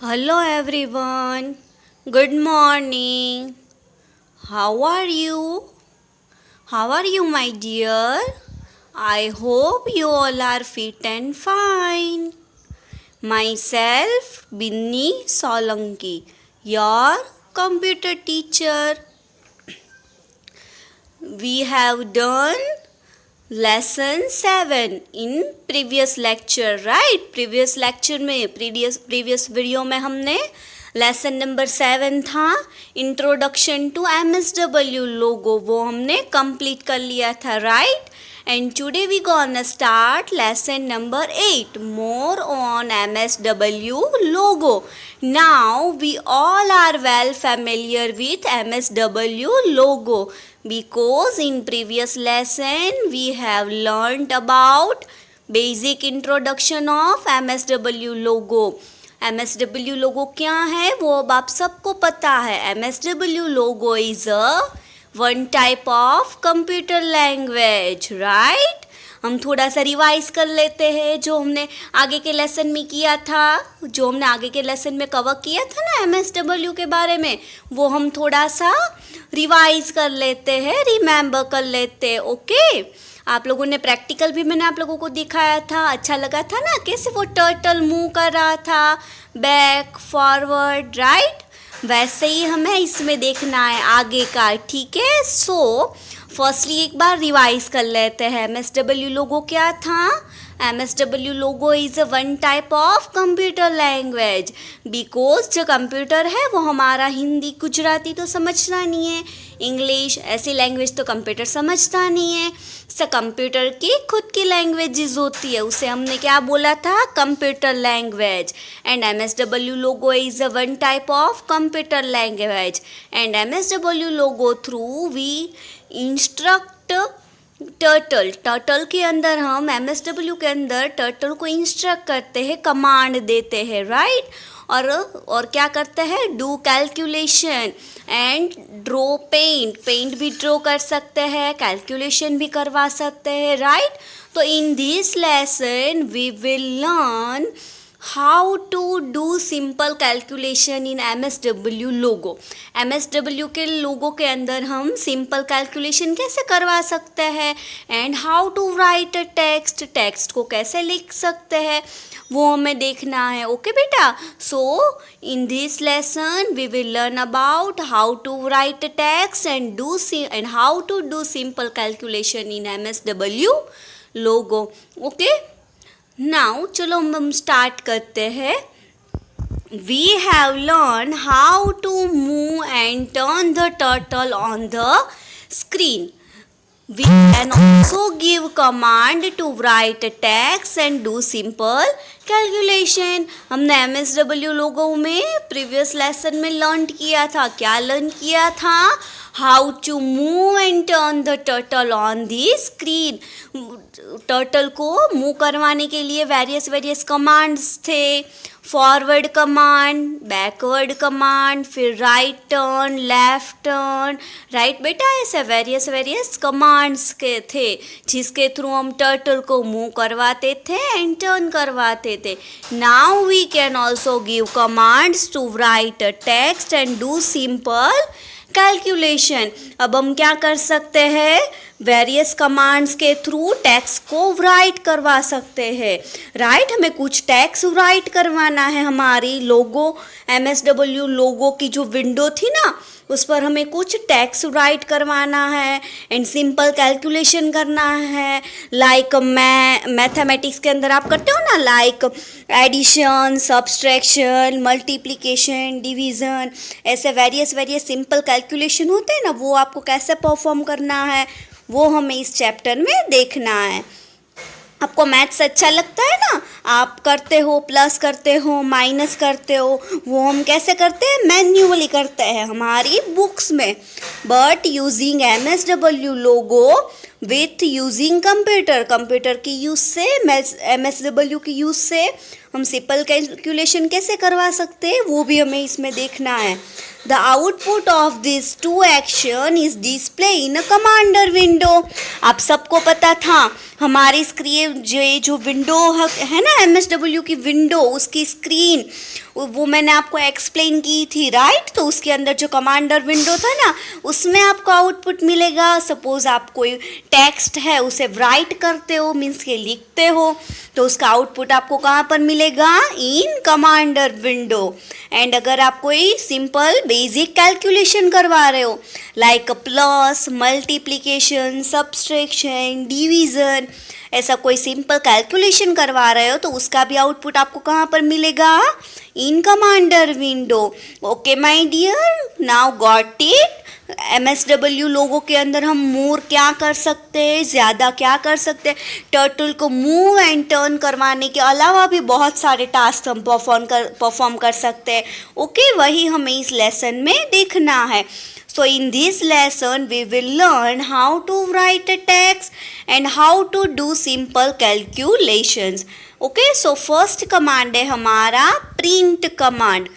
Hello everyone. Good morning. How are you? How are you, my dear? I hope you all are fit and fine. Myself, Binni Solanki, your computer teacher. We have done lesson 7 in previous lecture, right? previous lecture में previous video में हमने lesson number 7 था introduction to MSW logo, वो हमने complete कर लिया था, right? And today we gonna start lesson number 8, more on MSW logo. Now we all are well familiar with MSW logo because in previous lesson we have learned about basic introduction of MSW logo. MSW logo क्या है वो अब आप सबको पता है. MSW logo is a one type of computer language, right? हम थोड़ा सा रिवाइज कर लेते हैं जो हमने आगे के लेसन में किया था, जो हमने आगे के लेसन में कवर किया था ना MSW के बारे में, वो हम थोड़ा सा रिवाइज कर लेते हैं, रिमेम्बर कर लेते हैं. ओके, आप लोगों ने प्रैक्टिकल भी मैंने आप लोगों को दिखाया था, अच्छा लगा था ना कैसे वो टर्टल मूव कर रहा था बैक फॉरवर्ड, राइट? वैसे ही हमें इसमें देखना है आगे का, ठीक है? सो फर्स्टली एक बार रिवाइज कर लेते हैं. MSW लोगो क्या था? MSW Logo is a one type of computer language because जो कंप्यूटर है वो हमारा हिंदी गुजराती तो समझता नहीं है, इंग्लिश ऐसी लैंग्वेज तो कंप्यूटर समझता नहीं है. कंप्यूटर की खुद की लैंग्वेजेस होती है, उसे हमने क्या बोला था? Computer language. And MSW Logo is a one type of computer language and MSW Logo through we instruct turtle के अंदर हम MSW के अंदर टर्टल को इंस्ट्रक्ट करते हैं, कमांड देते हैं, राइट? और क्या करते हैं? Do calculation and draw paint भी ड्रॉ कर सकते हैं, कैलकुलेशन भी करवा सकते हैं, राइट? तो in this lesson we will learn how to do simple calculation in MSW Logo. MSW के लोगो के अंदर हम सिंपल कैलकुलेशन कैसे करवा सकते हैं and how to write a text को कैसे लिख सकते हैं वो हमें देखना है. ओके बेटा, so in this lesson we will learn about how to write a text and how to do simple calculation in MSW logo. Okay, now चलो हम स्टार्ट करते हैं. We have learn how to move and turn the turtle on the screen. We can also give command to write text and do simple calculation. हमने MSW लोगों में previous lesson में learn किया था. क्या लर्न किया था? How to move and turn the turtle on the screen. Turtle को मूव करवाने के लिए वेरियस कमांड्स थे. फॉरवर्ड कमांड, बैकवर्ड कमांड, फिर right turn, left turn, right बेटा, ऐसे वेरियस कमांड्स के थे जिसके थ्रू हम टर्टल को मूव करवाते थे एंड टर्न करवाते थे. Now we can also give commands to write a text and do simple calculation. अब हम क्या कर सकते हैं? वेरियस कमांड्स के थ्रू टेक्स्ट को राइट करवा सकते हैं, राइट? हमें कुछ टेक्स्ट राइट करवाना है. हमारी लोगो MSW लोगो की जो विंडो थी ना उस पर हमें कुछ टेक्स्ट राइट करवाना है एंड सिंपल कैलकुलेशन करना है. लाइक मैथमेटिक्स के अंदर आप करते हो ना, like addition, subtraction, multiplication, division, ऐसे वेरियस सिंपल कैलकुलेशन होते हैं ना, वो आपको कैसे परफॉर्म करना है वो हमें इस चैप्टर में देखना है. आपको मैथ्स अच्छा लगता है ना, आप करते हो, प्लस करते हो, माइनस करते हो, वो हम कैसे करते हैं? मैन्युअली करते हैं हमारी बुक्स में. But using MSW logo with using computer की यूज़ से, MSW की यूज़ से हम सिंपल कैलकुलेशन कैसे करवा सकते हैं वो भी हमें इसमें देखना है. The output of these two action is display in a commander window. आप सबको पता था हमारी स्क्रीन जो विंडो है ना MSW की विंडो, उसकी स्क्रीन वो मैंने आपको एक्सप्लेन की थी, राइट। तो उसके अंदर जो कमांडर विंडो था ना, उसमें आपको आउटपुट मिलेगा। सपोज आप कोई टेक्स्ट है उसे राइट करते हो, मीन्स के लिखते हो, तो उसका आउटपुट आपको कहाँ पर मिलेगा? In commander window. एंड अगर आप कोई सिंपल बेसिक कैलकुलेशन करवा रहे हो, like plus, multiplication, subtraction, division, ऐसा कोई सिंपल कैलकुलेशन करवा रहे हो, तो उसका भी आउटपुट आपको कहाँ पर मिलेगा? In commander window. Okay my dear, now got it. MSW लोगों के अंदर हम मोर क्या कर सकते हैं, ज़्यादा क्या कर सकते हैं, टर्टल को मूव एंड टर्न करवाने के अलावा भी बहुत सारे टास्क हम परफॉर्म कर सकते हैं। ओके, वही हमें इस लेसन में देखना है। So in this lesson we will learn how to write a text and how to do simple calculations. Okay, so first command है हमारा print command.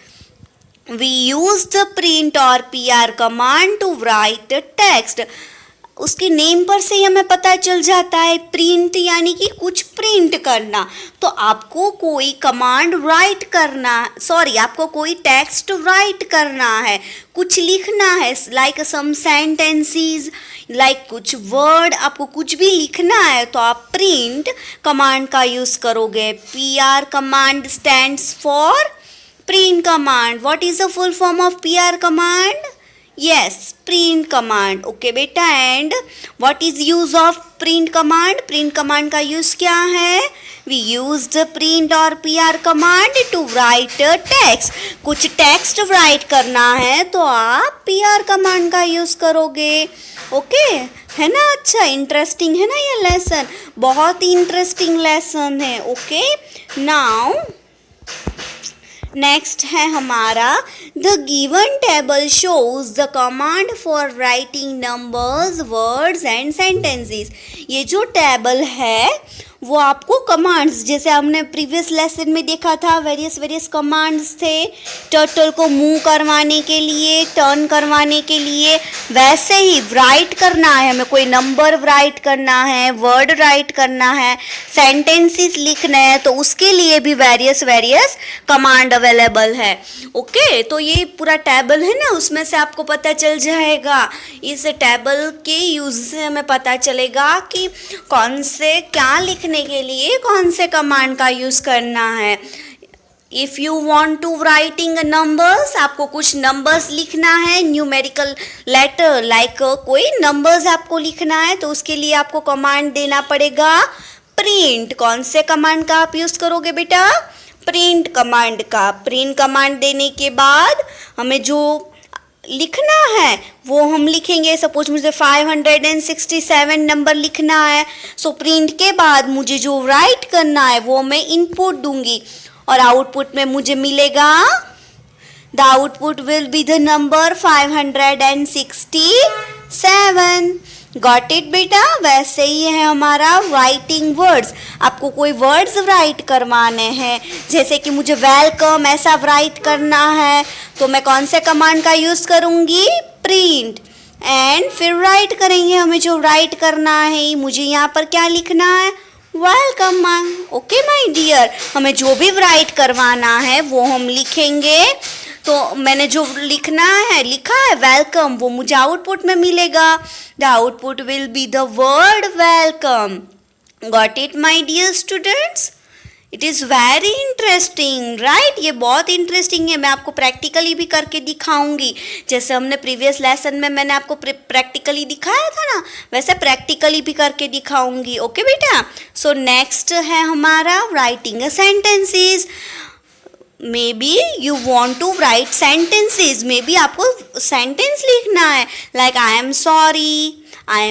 We use the print or PR command to write a text. उसके name पर से ही हमें पता चल जाता है, प्रिंट यानी कि कुछ प्रिंट करना। तो आपको कोई कमांड राइट करना, आपको कोई टेक्स्ट राइट करना है, कुछ लिखना है, लाइक सम सेंटेंसेस, लाइक कुछ वर्ड, आपको कुछ भी लिखना है, तो आप प्रिंट कमांड का यूज़ करोगे। PR command stands for print command. What is the full form of PR command? Yes, print command. Okay बेटा, and what is use of print command? Print command का use क्या है? We use the print और PR command to write a text. कुछ text write करना है तो आप PR command का use करोगे। ओके है ना? अच्छा, इंटरेस्टिंग है ना ये लेसन, बहुत ही इंटरेस्टिंग लेसन है। ओके, नाउ नेक्स्ट है हमारा the given table shows the command for writing numbers, words and sentences. ये जो टेबल है वो आपको कमांड्स, जैसे हमने प्रीवियस लेसन में देखा था, वेरियस कमांड्स थे टर्टल को मूव करवाने के लिए, टर्न करवाने के लिए, वैसे ही राइट करना है हमें, कोई नंबर राइट करना है, वर्ड राइट करना है, सेंटेंसेस लिखने हैं, तो उसके लिए भी वेरियस कमांड अवेलेबल है। ओके, तो ये पूरा टेबल है ना, उसमें से आपको पता चल जाएगा। इस टेबल के यूज से हमें पता चलेगा कि कौन से क्या लिखने के लिए कौन से कमांड का यूज करना है। If you want to writing numbers, आपको कुछ नंबर्स लिखना है, न्यूमेरिकल लेटर, लाइक कोई नंबर्स आपको लिखना है, तो उसके लिए आपको कमांड देना पड़ेगा प्रिंट। कौन से कमांड का आप यूज करोगे बेटा? प्रिंट कमांड का। प्रिंट कमांड देने के बाद हमें जो लिखना है वो हम लिखेंगे। सपोज मुझे 567 नंबर लिखना है, सो प्रिंट के बाद मुझे जो राइट करना है वो मैं इनपुट दूंगी और आउटपुट में मुझे मिलेगा, the output will be the number 567। Got it बेटा? वैसे ही है हमारा राइटिंग वर्ड्स। आपको कोई वर्ड्स राइट करवाने हैं, जैसे कि मुझे वेलकम ऐसा राइट करना है, तो मैं कौन से कमांड का यूज़ करूँगी? प्रिंट। एंड फिर राइट करेंगे, हमें जो राइट करना है, मुझे यहाँ पर क्या लिखना है? Welcome ma'am. Okay my dear, हमें जो भी राइट करवाना है वो हम लिखेंगे। तो मैंने जो लिखा है वेलकम, वो मुझे आउटपुट में मिलेगा। The output will be the word welcome. Got it my dear students? It is very interesting, right? ये बहुत इंटरेस्टिंग है। मैं आपको प्रैक्टिकली भी करके दिखाऊंगी, जैसे हमने प्रीवियस लेसन में मैंने आपको प्रैक्टिकली दिखाया था ना, वैसे प्रैक्टिकली भी करके दिखाऊंगी। ओके बेटा? सो नेक्स्ट है हमारा writing a sentences. Maybe you want to write sentences, maybe आपको सेंटेंस लिखना है, like I am sorry, I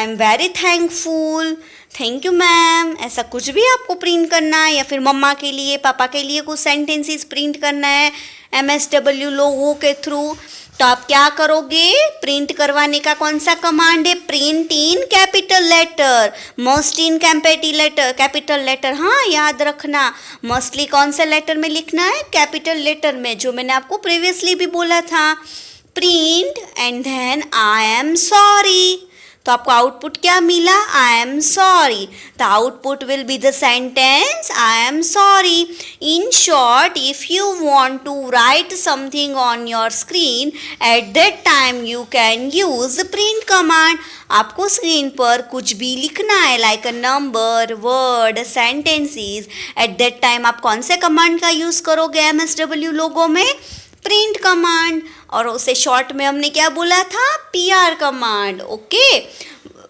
am very thankful, thank you ma'am, ऐसा कुछ भी आपको प्रिंट करना है, या फिर मम्मा के लिए, पापा के लिए कुछ सेंटेंसेस प्रिंट करना है MSW लोगों के थ्रू, तो आप क्या करोगे? प्रिंट करवाने का कौन सा कमांड है? Print in capital letter, must in capital letter. हाँ, याद रखना, मस्टली कौन से लेटर में लिखना है? कैपिटल लेटर में, जो मैंने आपको प्रीवियसली भी बोला था। Print and then I am sorry. तो आपको आउटपुट क्या मिला? I am sorry. The output will be the sentence I am sorry. In short, if you want to write something on your screen, at that time you can use print command. आपको screen पर कुछ भी लिखना है, like a number, word, sentences. At that time आप कौन से command का यूज करोगे MSW लोगो में? Print command. और उसे शॉर्ट में हमने क्या बोला था? PR command. ओके.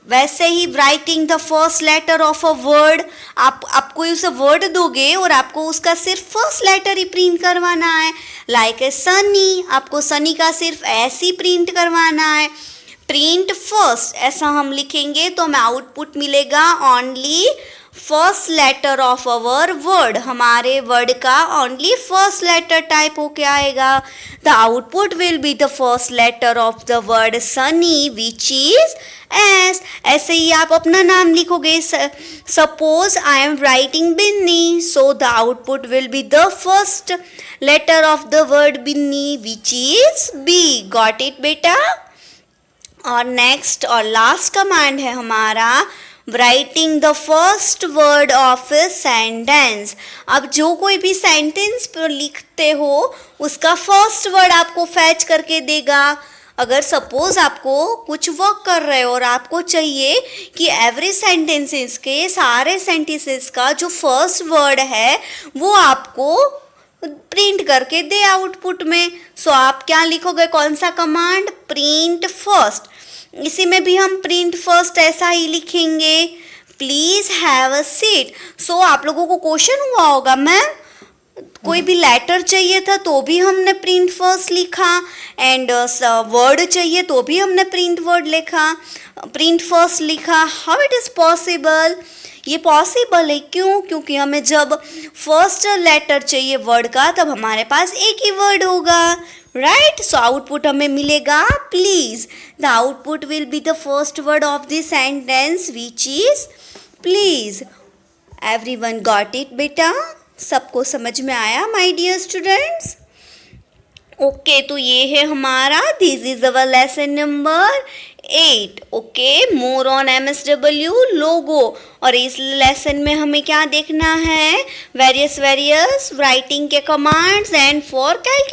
वैसे ही writing the first letter of a word, आप कोई उसे वर्ड दोगे और आपको उसका सिर्फ फर्स्ट लेटर ही प्रिंट करवाना है. लाइक ए सनी, आपको सनी का सिर्फ ऐसे ही प्रिंट करवाना है. प्रिंट फर्स्ट ऐसा हम लिखेंगे तो हमें आउटपुट मिलेगा only first letter of our word. हमारे वर्ड का ओनली फर्स्ट लेटर टाइप होके आएगा. The output will be the first letter of the word Sunny which is S. ऐसे ही आप अपना नाम लिखोगे. Suppose I am writing Binni, so the output will be the first letter of the word Binni which is B. Got it बेटा? और next और last command है हमारा writing the first word of a sentence. अब जो कोई भी सेंटेंस पर लिखते हो उसका फर्स्ट वर्ड आपको फैच करके देगा. अगर सपोज आपको कुछ वर्क कर रहे हो और आपको चाहिए कि एवरी सेंटेंसेस के सारे सेंटेंसेस का जो फर्स्ट वर्ड है वो आपको प्रिंट करके दे आउटपुट में. सो आप क्या लिखोगे? कौन सा कमांड? Print first. इसी में भी हम प्रिंट फर्स्ट ऐसा ही लिखेंगे. Please have a seat. So आप लोगों को क्वेश्चन हुआ होगा, मैम कोई भी लेटर चाहिए था तो भी हमने प्रिंट फर्स्ट लिखा, एंड वर्ड चाहिए तो भी हमने प्रिंट वर्ड लिखा, प्रिंट फर्स्ट लिखा. How it is possible? ये पॉसिबल है. क्यों? क्योंकि हमें जब फर्स्ट लेटर चाहिए वर्ड का तब हमारे पास एक ही वर्ड होगा, राइट? सो आउटपुट हमें मिलेगा please. The output will be the first word of the sentence which is please. Everyone got it बेटा? सबको समझ में आया माय डियर स्टूडेंट्स? ओके, तो ये है हमारा this is our lesson number 8. Okay, more on MSW लोगो. और इस लेसन में हमें क्या देखना है? वेरियस राइटिंग के कमांड्स एंड फॉर कैलकुलेशन.